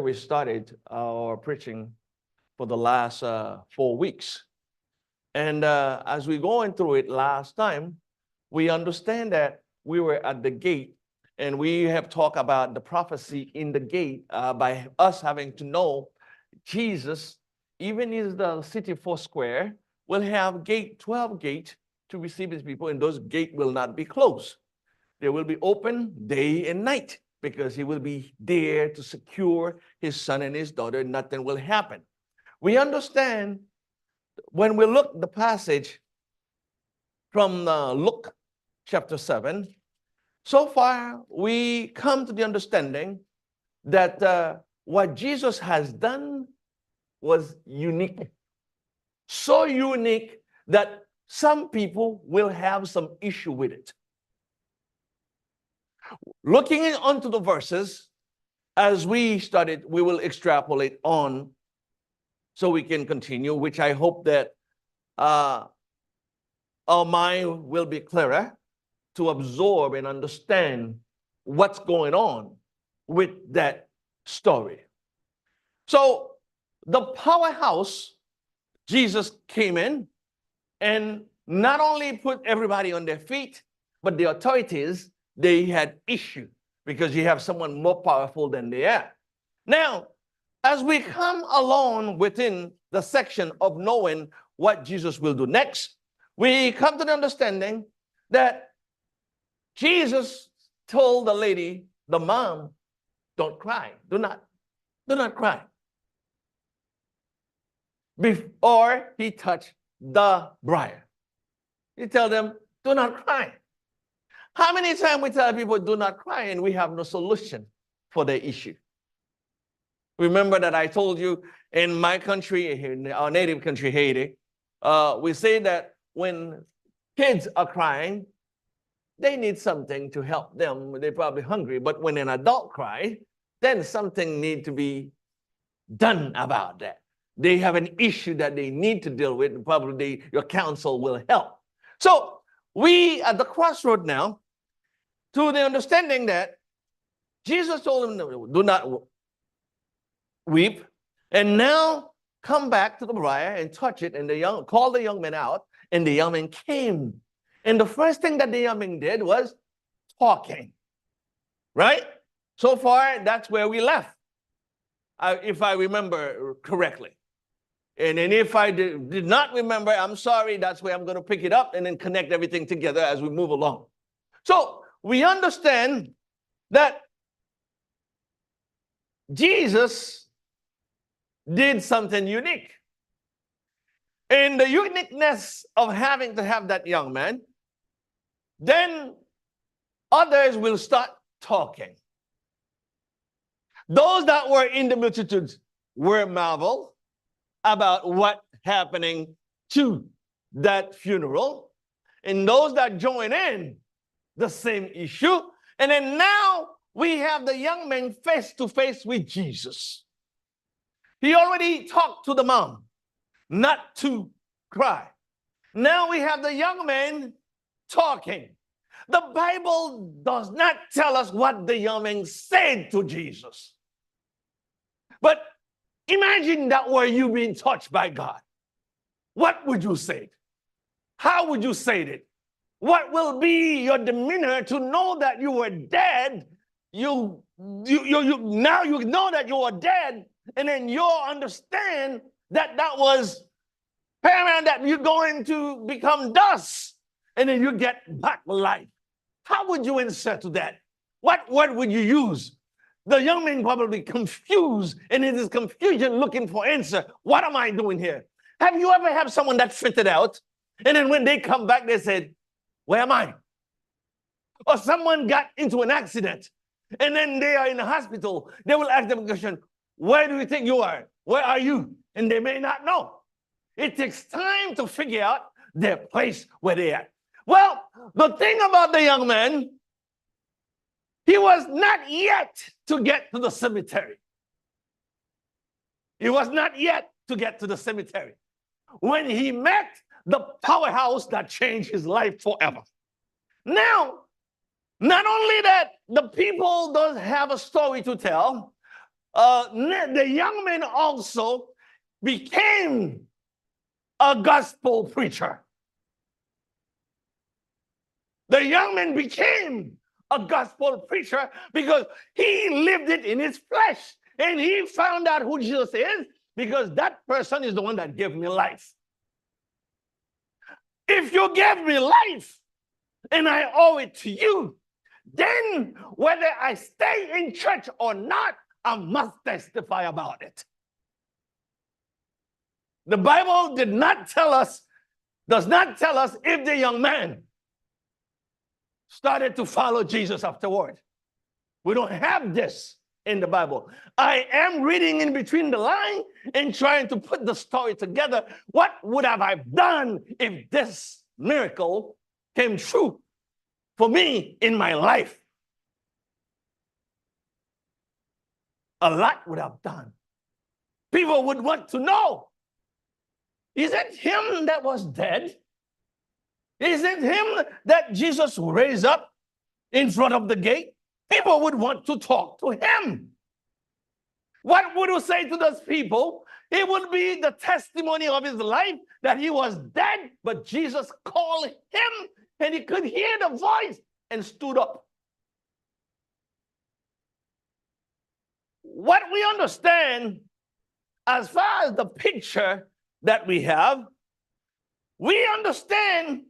we started our preaching for the last 4 weeks. And as we going through it last time, we understand that we were at the gate, and we have talked about the prophecy in the gate by us having to know Jesus, even in the city four square, will have 12 gates to receive his people, and those gates will not be closed. They will be open day and night because he will be there to secure his son and his daughter. Nothing will happen. We understand when we look the passage from Luke chapter 7, so far we come to the understanding that what Jesus has done was unique. So unique that some people will have some issue with it. Looking onto the verses, as we studied, we will extrapolate on so we can continue, which I hope that our mind will be clearer to absorb and understand what's going on with that story. So the Powerhouse, Jesus came in and not only put everybody on their feet, but the authorities, they had issue because you have someone more powerful than they are. Now, as we come along within the section of knowing what Jesus will do next, we come to the understanding that Jesus told the lady, the mom, don't cry, do not cry. Before he touched the briar, he tell them, do not cry. How many times we tell people do not cry and we have no solution for the issue? Remember that I told you in my country, in our native country, Haiti, we say that when kids are crying, they need something to help them. They're probably hungry. But when an adult cries, then something needs to be done about that. They have an issue that they need to deal with, and probably your counsel will help. So we at the crossroad now, to the understanding that Jesus told them, do not weep, and now come back to the briar and touch it, and call the young man out, and the young man came. And the first thing that the young man did was talking, right? So far, that's where we left, if I remember correctly. And if I did not remember, I'm sorry, that's where I'm going to pick it up and then connect everything together as we move along. So we understand that Jesus did something unique. And the uniqueness of having to have that young man, then others will start talking. Those that were in the multitudes were marveled about what happening to that funeral. And those that join in, the same issue. And then now we have the young man face to face with Jesus. He already talked to the mom not to cry. Now we have the young man talking. The Bible does not tell us what the young man said to Jesus. But imagine that were you being touched by God. What would you say? How would you say it? What will be your demeanor to know that you were dead? Now you know that you are dead, and then you'll understand that that was paramount, that you're going to become dust, and then you get back life. How would you answer to that? What word would you use? The young man probably confused, and in his confusion looking for answer. What am I doing here? Have you ever had someone that fitted out, and then when they come back, they said, where am I? Or someone got into an accident, and then they are in the hospital. They will ask them a question, where do you think you are? Where are you? And they may not know. It takes time to figure out their place where they are. Well, the thing about the young man, he was not yet to get to the cemetery. He was not yet to get to the cemetery when he met the powerhouse that changed his life forever. Now, not only that, the people don't have a story to tell, the young man also became a gospel preacher. The young man became a gospel preacher because he lived it in his flesh. And he found out who Jesus is because that person is the one that gave me life. If you gave me life and I owe it to you, then whether I stay in church or not, I must testify about it. The Bible does not tell us if the young man started to follow Jesus afterward. We don't have this in the Bible. I am reading in between the line and trying to put the story together. What would have I done if this miracle came true for me in my life? A lot would have done. People would want to know, is it him that was dead? Is it him that Jesus raised up in front of the gate? People would want to talk to him. What would you say to those people? It would be the testimony of his life that he was dead, but Jesus called him and he could hear the voice and stood up. What we understand as far as the picture that we have, we understand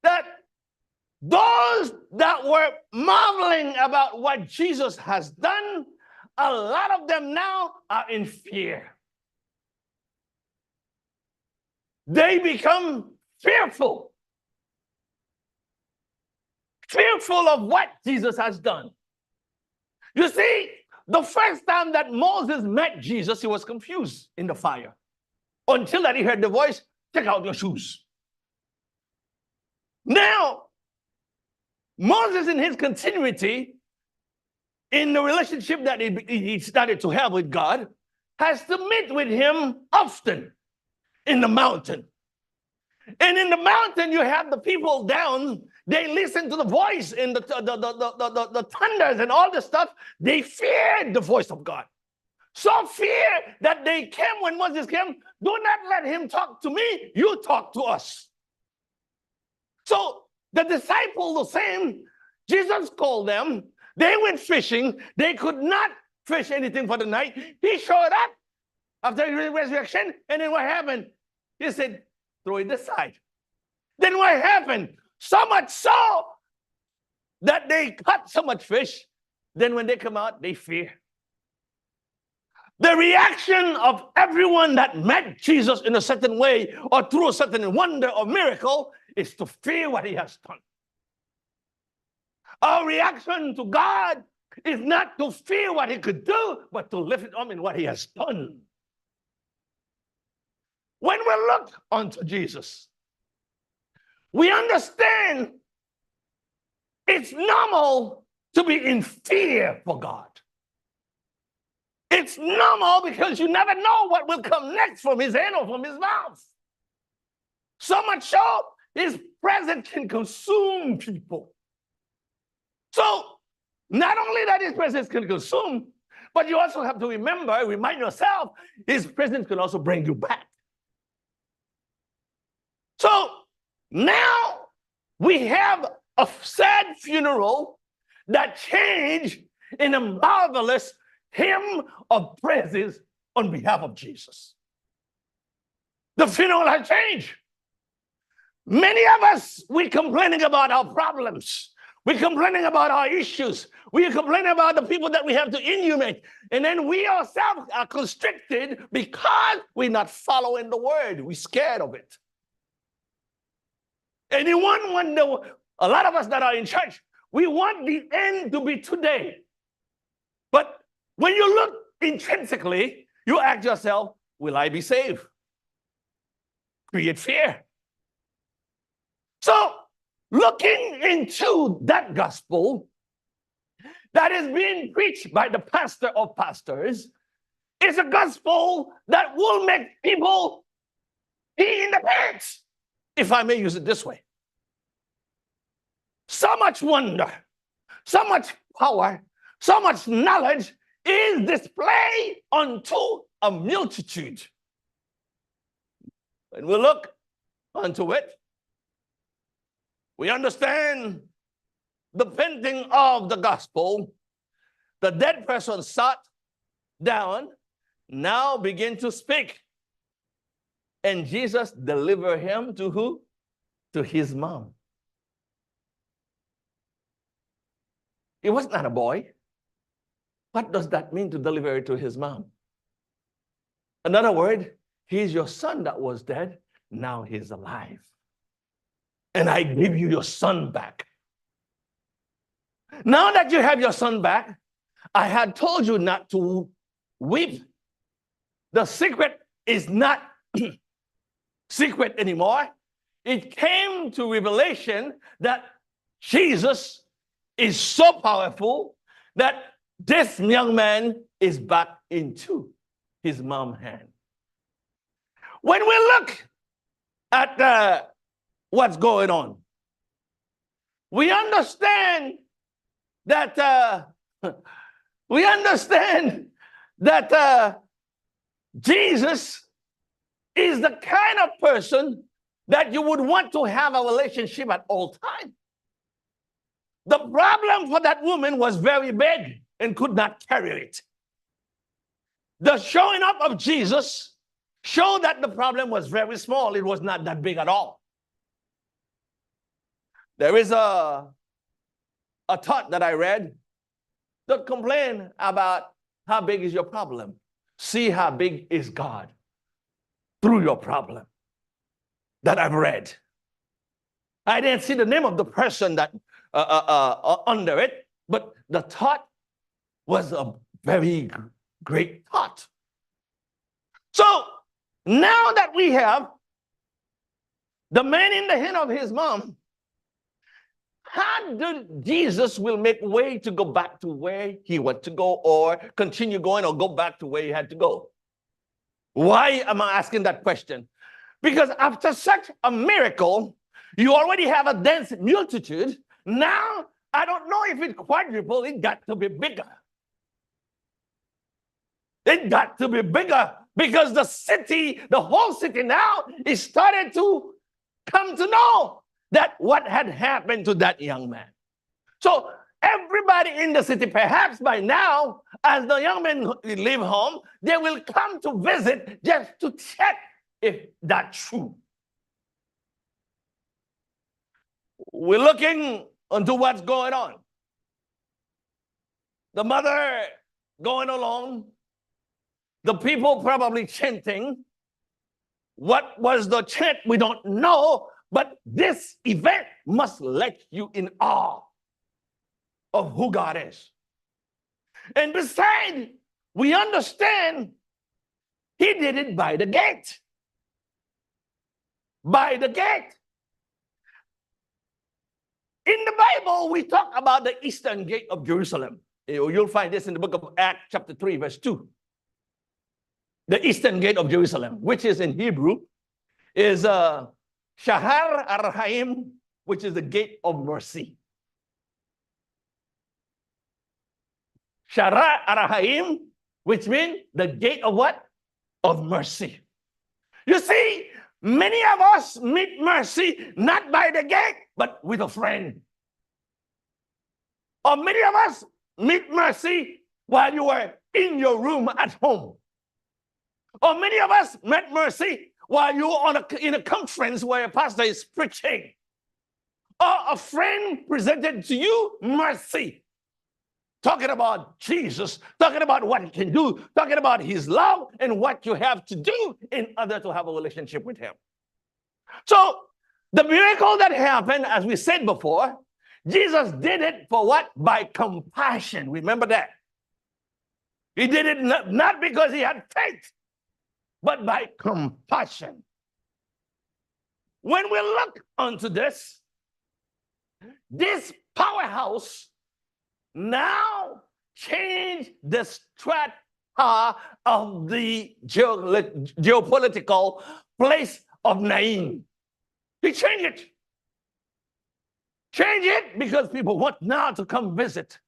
that those that were marveling about what Jesus has done, a lot of them now are in fear. They become fearful of what Jesus has done. You see, the first time that Moses met Jesus, he was confused in the fire until that he heard the voice, take out your shoes. Now, Moses in his continuity, in the relationship that he started to have with God, has to meet with him often in the mountain. And in the mountain, you have the people down, they listen to the voice and the thunders and all this stuff. They feared the voice of God. So fear that they came when Moses came, do not let him talk to me, you talk to us. So the disciples the same, Jesus called them, they went fishing, they could not fish anything for the night. He showed up after the resurrection, and then what happened? He said, throw it aside. Then what happened? So much so that they caught so much fish, then when they come out, they fear. The reaction of everyone that met Jesus in a certain way or through a certain wonder or miracle is to fear what he has done. Our reaction to God is not to fear what he could do, but to lift it up in what he has done. When we look unto Jesus, we understand it's normal to be in fear for God. It's normal because you never know what will come next from his hand or from his mouth. So much so, his presence can consume people. So, not only that his presence can consume, but you also have to remind yourself, his presence can also bring you back. So, now we have a sad funeral that changed in a marvelous hymn of praises on behalf of Jesus. The funeral has changed. Many of us, we're complaining about our problems. We're complaining about our issues. We're complaining about the people that we have to inhumate. And then we ourselves are constricted because we're not following the word. We're scared of it. Anyone wonder, a lot of us that are in church, we want the end to be today. But when you look intrinsically, you ask yourself, will I be saved? Create fear. So, looking into that gospel that is being preached by the pastor of pastors is a gospel that will make people pee in the pants, if I may use it this way. So much wonder, so much power, so much knowledge is displayed unto a multitude. When we look unto it, we understand the painting of the gospel. The dead person sat down, now begin to speak. And Jesus delivered him to who? To his mom. It was not a boy. What does that mean, to deliver it to his mom? Another word, he's your son that was dead, now he's alive. And I give you your son back. Now that you have your son back, I had told you not to weep. The secret is not secret anymore. It came to revelation that Jesus is so powerful that this young man is back into his mom's hand. When we look at what's going on, we understand that Jesus is the kind of person that you would want to have a relationship at all times. The problem for that woman was very big and could not carry it. The showing up of Jesus showed that the problem was very small. It was not that big at all. There is a thought that I read. Don't complain about how big is your problem. See how big is God through your problem. That I've read. I didn't see the name of the person that under it, but the thought was a very great thought. So now that we have the man in the hand of his mom, how did Jesus will make way to go back to where he wanted to go, or continue going, or go back to where he had to go? Why am I asking that question? Because after such a miracle, you already have a dense multitude. Now, I don't know if it quadrupled, it got to be bigger. It got to be bigger because the city, the whole city now is started to come to know that what had happened to that young man. So everybody in the city, perhaps by now, as the young man leave home, they will come to visit just to check if that's true. We're looking into what's going on. The mother going along, the people probably chanting. What was the chant? We don't know, but this event must let you in awe of who God is. And besides, we understand he did it by the gate. By the gate. In the Bible, we talk about the eastern gate of Jerusalem. You'll find this in the book of Acts chapter 3, verse 2. The eastern gate of Jerusalem, which is in Hebrew, is Shahar Arhaim, which is the gate of mercy. Shahar Arhaim, which means the gate of what? Of mercy. You see, many of us meet mercy not by the gate, but with a friend. Or many of us meet mercy while you were in your room at home. Or many of us met mercy while you were in a conference where a pastor is preaching. Or a friend presented to you mercy. Talking about Jesus, talking about what he can do, talking about his love and what you have to do in order to have a relationship with him. So the miracle that happened, as we said before, Jesus did it for what? By compassion. Remember that. He did it not because he had faith, but by compassion. When we look onto this powerhouse now changed the strata of the geopolitical place of Nain. He changed it. Change it because people want now to come visit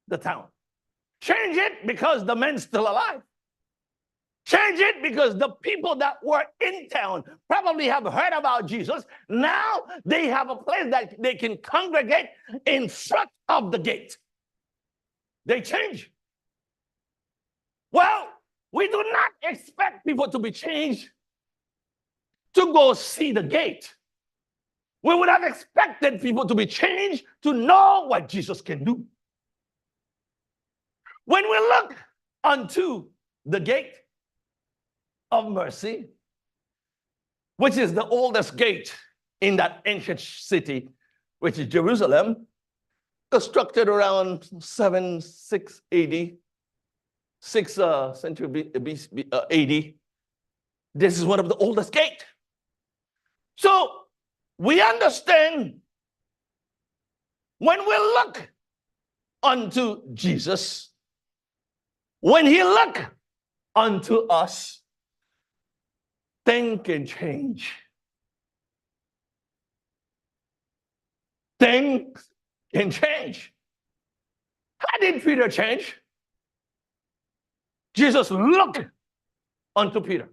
the town. Change it because the man's still alive. Change it because the people that were in town probably have heard about Jesus. Now they have a place that they can congregate in front of the gate. They change. Well, we do not expect people to be changed to go see the gate. We would have expected people to be changed to know what Jesus can do. When we look unto the gate of mercy, which is the oldest gate in that ancient city, which is Jerusalem, constructed around 680, 6th century AD. This is one of the oldest gates. So we understand when we look unto Jesus, when he look unto us, things can change. Things can change. How did Peter change? Jesus looked unto Peter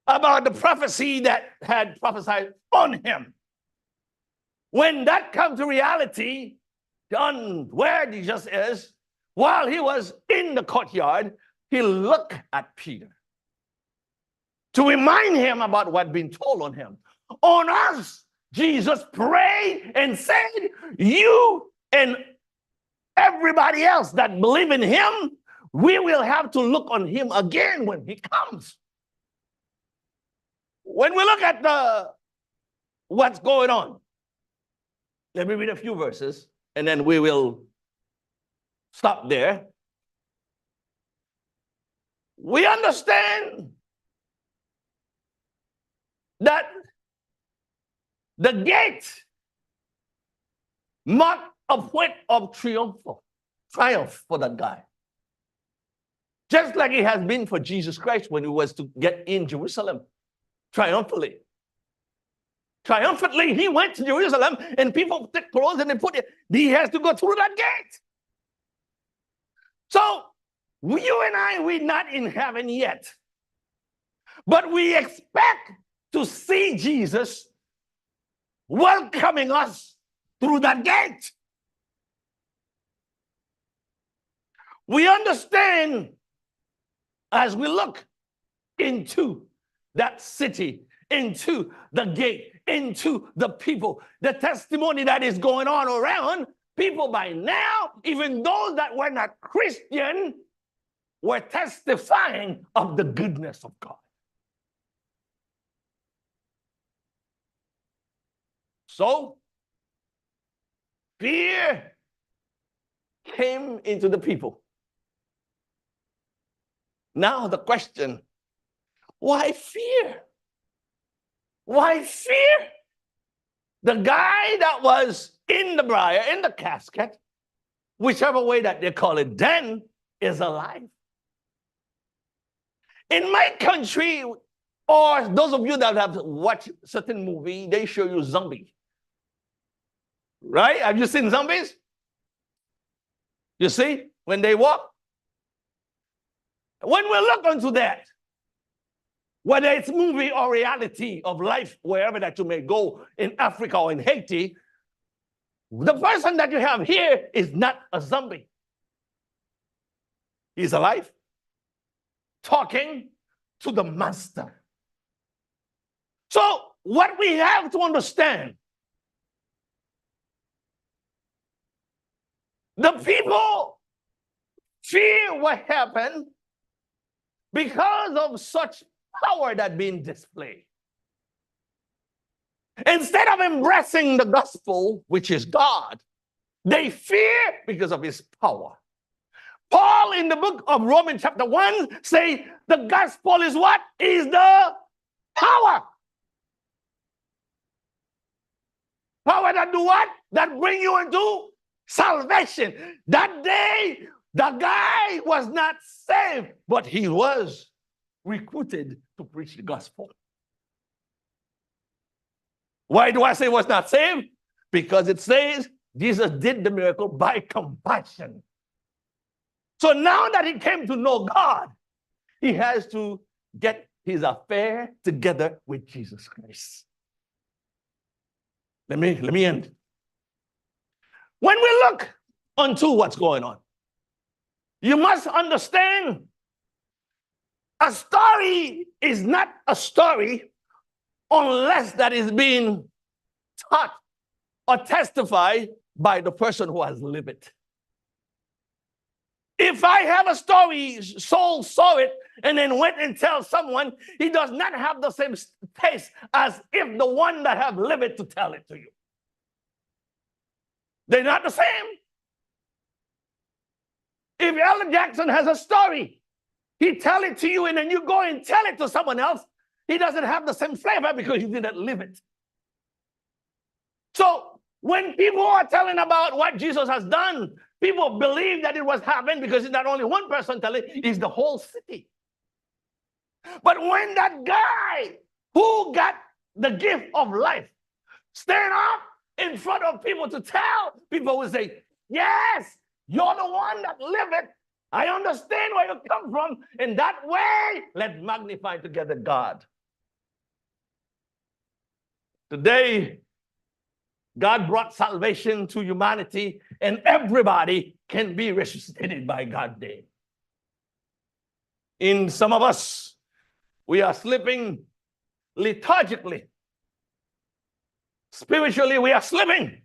about the prophecy that had prophesied on him. When that comes to reality, on where Jesus is, while he was in the courtyard, he looked at Peter to remind him about what had been told on him. On us, Jesus prayed and said, you and everybody else that believe in him, we will have to look on him again when he comes. When we look at what's going on, let me read a few verses and then we will stop there. We understand that the gate marked a point of triumph for that guy. Just like it has been for Jesus Christ when he was to get in Jerusalem triumphantly. Triumphantly, he went to Jerusalem and people took clothes and they put it. He has to go through that gate. So, you and I, we're not in heaven yet. But we expect to see Jesus welcoming us through that gate. We understand as we look into that city, into the gate, into the people, the testimony that is going on around, people by now, even those that were not Christian, were testifying of the goodness of God. So, fear came into the people. Now the question, why fear? Why fear? The guy that was in the briar, in the casket, whichever way that they call it then, is alive. In my country, or those of you that have watched certain movie, they show you zombies. Right? Have you seen zombies? You see, when they walk? When we look into that, whether it's movie or reality of life, wherever that you may go, in Africa or in Haiti, the person that you have here is not a zombie. He's alive, talking to the master. So what we have to understand, the people fear what happened because of such power that being displayed. Instead of embracing the gospel, which is God, they fear because of his power. Paul in the book of Romans chapter 1 say the gospel is what? Is the power. Power that do what? That bring you into salvation. That day, the guy was not saved, but he was recruited to preach the gospel. Why do I say was not saved? Because it says Jesus did the miracle by compassion. So now that he came to know God, he has to get his affair together with Jesus Christ. Let me end. When we look onto what's going on, you must understand a story is not a story unless that is being taught or testified by the person who has lived it. If I have a story, soul saw it, and then went and tell someone, he does not have the same taste as if the one that have lived it to tell it to you. They're not the same. If Elder Jackson has a story, he tell it to you, and then you go and tell it to someone else, he doesn't have the same flavor because he didn't live it. So when people are telling about what Jesus has done, people believe that it was happening because it's not only one person telling, it's the whole city. But when that guy who got the gift of life stand up in front of people to tell, people will say, yes, you're the one that lived it. I understand where you come from. In that way, let's magnify together God. Today, God brought salvation to humanity, and everybody can be resuscitated by God's name. In some of us, we are sleeping lethargically. Spiritually, we are sleeping.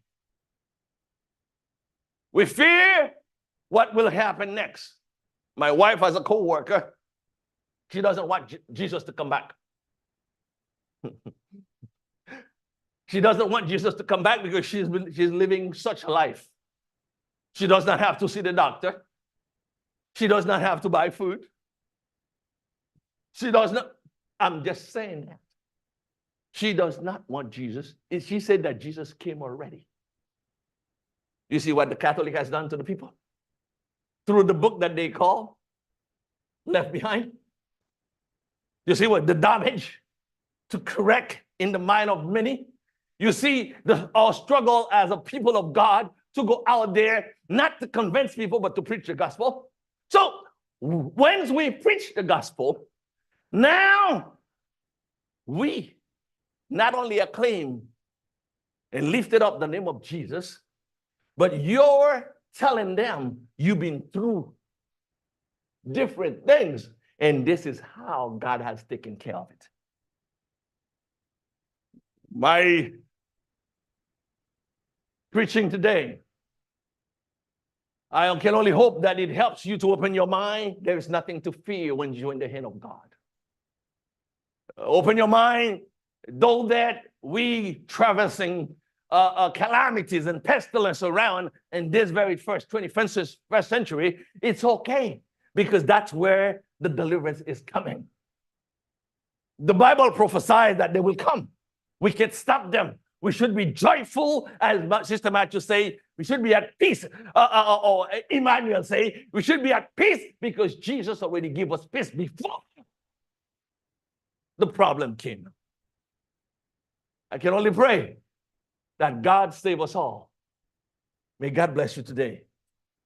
We fear what will happen next. My wife has a co-worker. She doesn't want Jesus to come back. She doesn't want Jesus to come back because she's living such a life. She does not have to see the doctor. She does not have to buy food. She does not, I'm just saying that. She does not want Jesus. She said that Jesus came already. You see what the Catholic has done to the people? Through the book that they call Left Behind. You see what the damage to correct in the mind of many? You see our struggle as a people of God to go out there, not to convince people, but to preach the gospel. So once we preach the gospel, now we not only acclaim and lifted up the name of Jesus, but you're telling them you've been through different things, and this is how God has taken care of it. My preaching today, I can only hope that it helps you to open your mind. There is nothing to fear when you're in the hand of God. Open your mind, though that we traversing calamities and pestilence around in this very first 21st century, it's okay because that's where the deliverance is coming. The Bible prophesies that they will come. We can't stop them. We should be joyful, as Sister Matthew say. We should be at peace. Or Emmanuel say, we should be at peace because Jesus already gave us peace before the problem came. I can only pray that God save us all. May God bless you today.